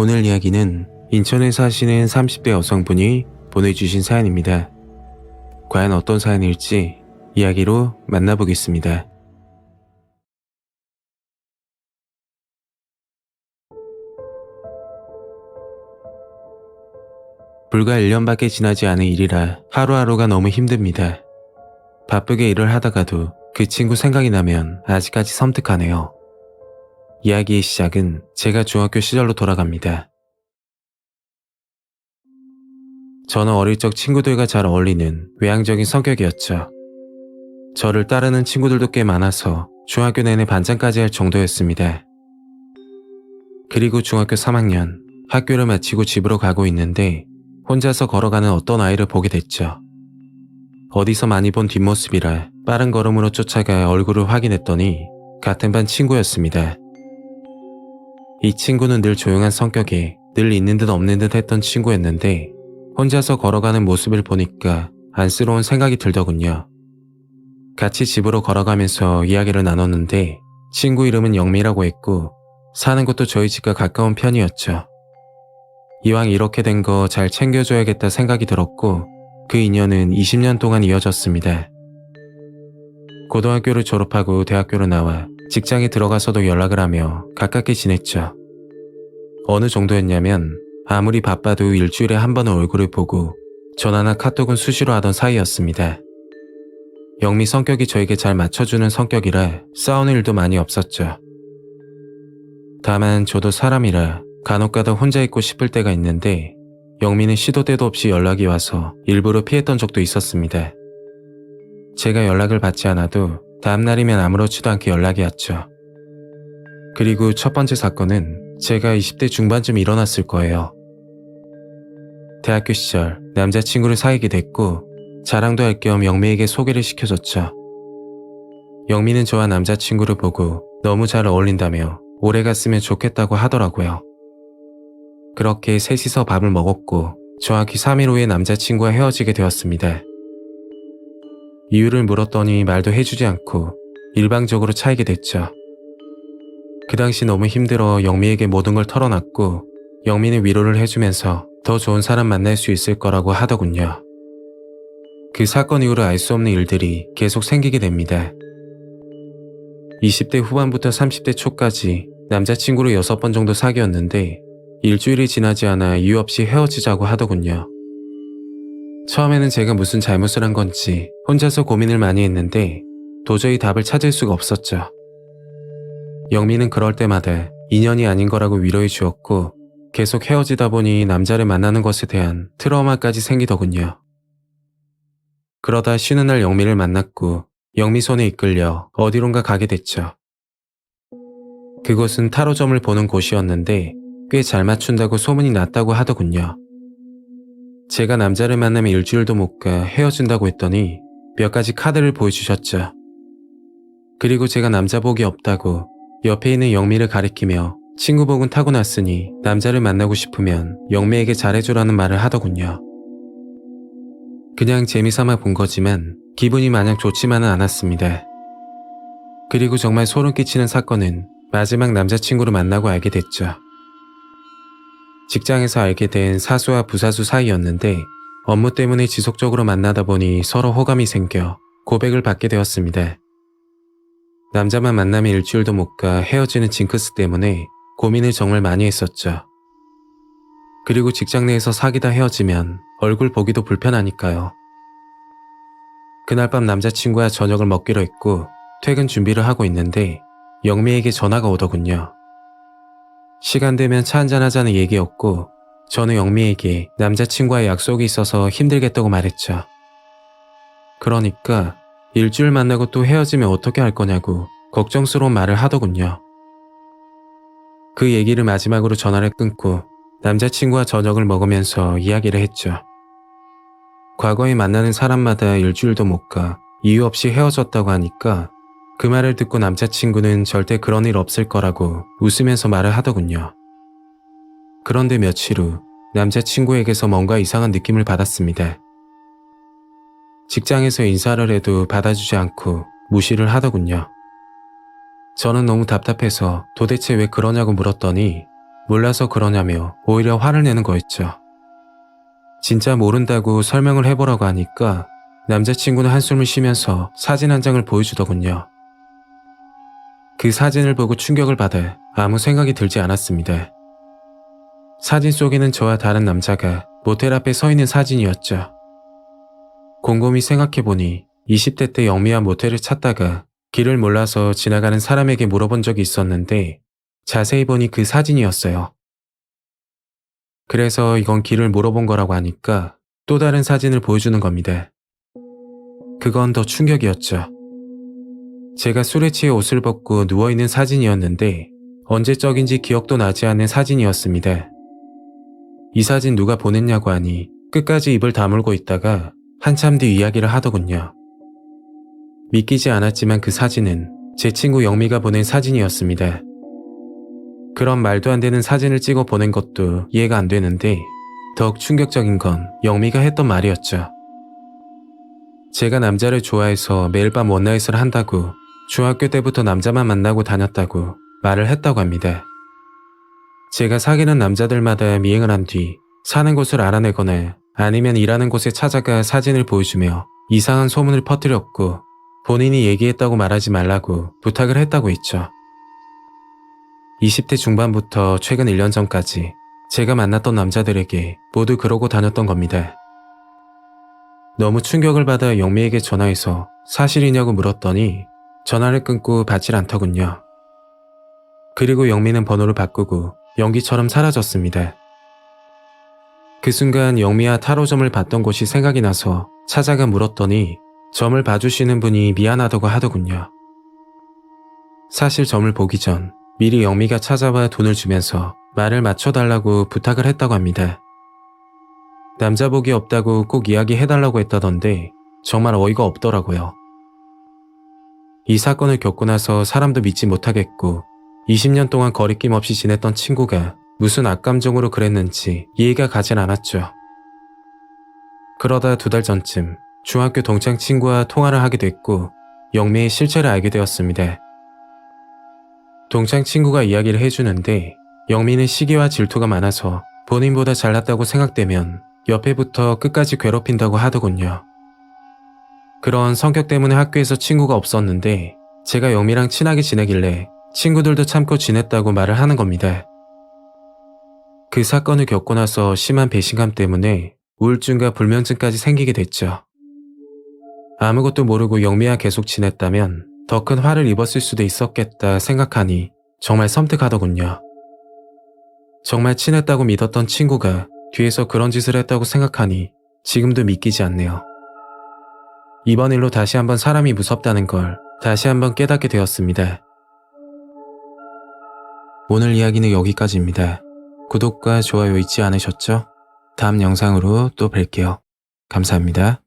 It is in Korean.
오늘 이야기는 인천에 사시는 30대 여성분이 보내주신 사연입니다. 과연 어떤 사연일지 이야기로 만나보겠습니다. 불과 1년밖에 지나지 않은 일이라 하루하루가 너무 힘듭니다. 바쁘게 일을 하다가도 그 친구 생각이 나면 아직까지 섬뜩하네요. 이야기의 시작은 제가 중학교 시절로 돌아갑니다. 저는 어릴 적 친구들과 잘 어울리는 외향적인 성격이었죠. 저를 따르는 친구들도 꽤 많아서 중학교 내내 반장까지 할 정도였습니다. 그리고 중학교 3학년 학교를 마치고 집으로 가고 있는데 혼자서 걸어가는 어떤 아이를 보게 됐죠. 어디서 많이 본 뒷모습이라 빠른 걸음으로 쫓아가 얼굴을 확인했더니 같은 반 친구였습니다. 이 친구는 늘 조용한 성격에 늘 있는 듯 없는 듯 했던 친구였는데 혼자서 걸어가는 모습을 보니까 안쓰러운 생각이 들더군요. 같이 집으로 걸어가면서 이야기를 나눴는데 친구 이름은 영미라고 했고 사는 곳도 저희 집과 가까운 편이었죠. 이왕 이렇게 된 거 잘 챙겨줘야겠다 생각이 들었고 그 인연은 20년 동안 이어졌습니다. 고등학교를 졸업하고 대학교를 나와 직장에 들어가서도 연락을 하며 가깝게 지냈죠. 어느 정도였냐면 아무리 바빠도 일주일에 한 번은 얼굴을 보고 전화나 카톡은 수시로 하던 사이였습니다. 영미 성격이 저에게 잘 맞춰주는 성격이라 싸우는 일도 많이 없었죠. 다만 저도 사람이라 간혹가다 혼자 있고 싶을 때가 있는데 영미는 시도 때도 없이 연락이 와서 일부러 피했던 적도 있었습니다. 제가 연락을 받지 않아도 다음날이면 아무렇지도 않게 연락이 왔죠. 그리고 첫 번째 사건은 제가 20대 중반쯤 일어났을 거예요. 대학교 시절 남자친구를 사귀게 됐고 자랑도 할 겸 영미에게 소개를 시켜줬죠. 영미는 저와 남자친구를 보고 너무 잘 어울린다며 오래 갔으면 좋겠다고 하더라고요. 그렇게 셋이서 밥을 먹었고 정확히 3일 후에 남자친구와 헤어지게 되었습니다. 이유를 물었더니 말도 해주지 않고 일방적으로 차이게 됐죠. 그 당시 너무 힘들어 영미에게 모든 걸 털어놨고 영미는 위로를 해주면서 더 좋은 사람 만날 수 있을 거라고 하더군요. 그 사건 이후로 알 수 없는 일들이 계속 생기게 됩니다. 20대 후반부터 30대 초까지 남자친구를 6번 정도 사귀었는데 일주일이 지나지 않아 이유 없이 헤어지자고 하더군요. 처음에는 제가 무슨 잘못을 한 건지 혼자서 고민을 많이 했는데 도저히 답을 찾을 수가 없었죠. 영미는 그럴 때마다 인연이 아닌 거라고 위로해 주었고 계속 헤어지다 보니 남자를 만나는 것에 대한 트라우마까지 생기더군요. 그러다 쉬는 날 영미를 만났고 영미 손에 이끌려 어디론가 가게 됐죠. 그곳은 타로점을 보는 곳이었는데 꽤 잘 맞춘다고 소문이 났다고 하더군요. 제가 남자를 만나면 일주일도 못 가 헤어진다고 했더니 몇 가지 카드를 보여주셨죠. 그리고 제가 남자 복이 없다고 옆에 있는 영미를 가리키며 친구 복은 타고났으니 남자를 만나고 싶으면 영미에게 잘해주라는 말을 하더군요. 그냥 재미삼아 본 거지만 기분이 마냥 좋지만은 않았습니다. 그리고 정말 소름 끼치는 사건은 마지막 남자친구를 만나고 알게 됐죠. 직장에서 알게 된 사수와 부사수 사이였는데 업무 때문에 지속적으로 만나다 보니 서로 호감이 생겨 고백을 받게 되었습니다. 남자만 만나면 일주일도 못 가 헤어지는 징크스 때문에 고민을 정말 많이 했었죠. 그리고 직장 내에서 사귀다 헤어지면 얼굴 보기도 불편하니까요. 그날 밤 남자친구와 저녁을 먹기로 했고 퇴근 준비를 하고 있는데 영미에게 전화가 오더군요. 시간 되면 차 한잔 하자는 얘기였고 저는 영미에게 남자친구와의 약속이 있어서 힘들겠다고 말했죠. 그러니까 일주일 만나고 또 헤어지면 어떻게 할 거냐고 걱정스러운 말을 하더군요. 그 얘기를 마지막으로 전화를 끊고 남자친구와 저녁을 먹으면서 이야기를 했죠. 과거에 만나는 사람마다 일주일도 못 가 이유 없이 헤어졌다고 하니까 그 말을 듣고 남자친구는 절대 그런 일 없을 거라고 웃으면서 말을 하더군요. 그런데 며칠 후 남자친구에게서 뭔가 이상한 느낌을 받았습니다. 직장에서 인사를 해도 받아주지 않고 무시를 하더군요. 저는 너무 답답해서 도대체 왜 그러냐고 물었더니 몰라서 그러냐며 오히려 화를 내는 거였죠. 진짜 모른다고 설명을 해보라고 하니까 남자친구는 한숨을 쉬면서 사진 한 장을 보여주더군요. 그 사진을 보고 충격을 받아 아무 생각이 들지 않았습니다. 사진 속에는 저와 다른 남자가 모텔 앞에 서 있는 사진이었죠. 곰곰이 생각해보니 20대 때 영미와 모텔을 찾다가 길을 몰라서 지나가는 사람에게 물어본 적이 있었는데 자세히 보니 그 사진이었어요. 그래서 이건 길을 물어본 거라고 하니까 또 다른 사진을 보여주는 겁니다. 그건 더 충격이었죠. 제가 술에 취해 옷을 벗고 누워있는 사진이었는데 언제적인지 기억도 나지 않는 사진이었습니다. 이 사진 누가 보냈냐고 하니 끝까지 입을 다물고 있다가 한참 뒤 이야기를 하더군요. 믿기지 않았지만 그 사진은 제 친구 영미가 보낸 사진이었습니다. 그런 말도 안 되는 사진을 찍어 보낸 것도 이해가 안 되는데 더욱 충격적인 건 영미가 했던 말이었죠. 제가 남자를 좋아해서 매일 밤 원나잇을 한다고 중학교 때부터 남자만 만나고 다녔다고 말을 했다고 합니다. 제가 사귀는 남자들마다 미행을 한 뒤 사는 곳을 알아내거나 아니면 일하는 곳에 찾아가 사진을 보여주며 이상한 소문을 퍼뜨렸고 본인이 얘기했다고 말하지 말라고 부탁을 했다고 했죠. 20대 중반부터 최근 1년 전까지 제가 만났던 남자들에게 모두 그러고 다녔던 겁니다. 너무 충격을 받아 영미에게 전화해서 사실이냐고 물었더니 전화를 끊고 받질 않더군요. 그리고 영미는 번호를 바꾸고 연기처럼 사라졌습니다. 그 순간 영미와 타로점을 봤던 곳이 생각이 나서 찾아가 물었더니 점을 봐주시는 분이 미안하다고 하더군요. 사실 점을 보기 전 미리 영미가 찾아와 돈을 주면서 말을 맞춰달라고 부탁을 했다고 합니다. 남자 복이 없다고 꼭 이야기해달라고 했다던데 정말 어이가 없더라고요. 이 사건을 겪고 나서 사람도 믿지 못하겠고 20년 동안 거리낌 없이 지냈던 친구가 무슨 악감정으로 그랬는지 이해가 가진 않았죠. 그러다 2달 전쯤 중학교 동창 친구와 통화를 하게 됐고 영미의 실체를 알게 되었습니다. 동창 친구가 이야기를 해주는데 영미는 시기와 질투가 많아서 본인보다 잘났다고 생각되면 옆에 붙어 끝까지 괴롭힌다고 하더군요. 그런 성격 때문에 학교에서 친구가 없었는데 제가 영미랑 친하게 지내길래 친구들도 참고 지냈다고 말을 하는 겁니다. 그 사건을 겪고 나서 심한 배신감 때문에 우울증과 불면증까지 생기게 됐죠. 아무것도 모르고 영미와 계속 지냈다면 더 큰 화를 입었을 수도 있었겠다 생각하니 정말 섬뜩하더군요. 정말 친했다고 믿었던 친구가 뒤에서 그런 짓을 했다고 생각하니 지금도 믿기지 않네요. 이번 일로 다시 한번 사람이 무섭다는 걸 다시 한번 깨닫게 되었습니다. 오늘 이야기는 여기까지입니다. 구독과 좋아요 잊지 않으셨죠? 다음 영상으로 또 뵐게요. 감사합니다.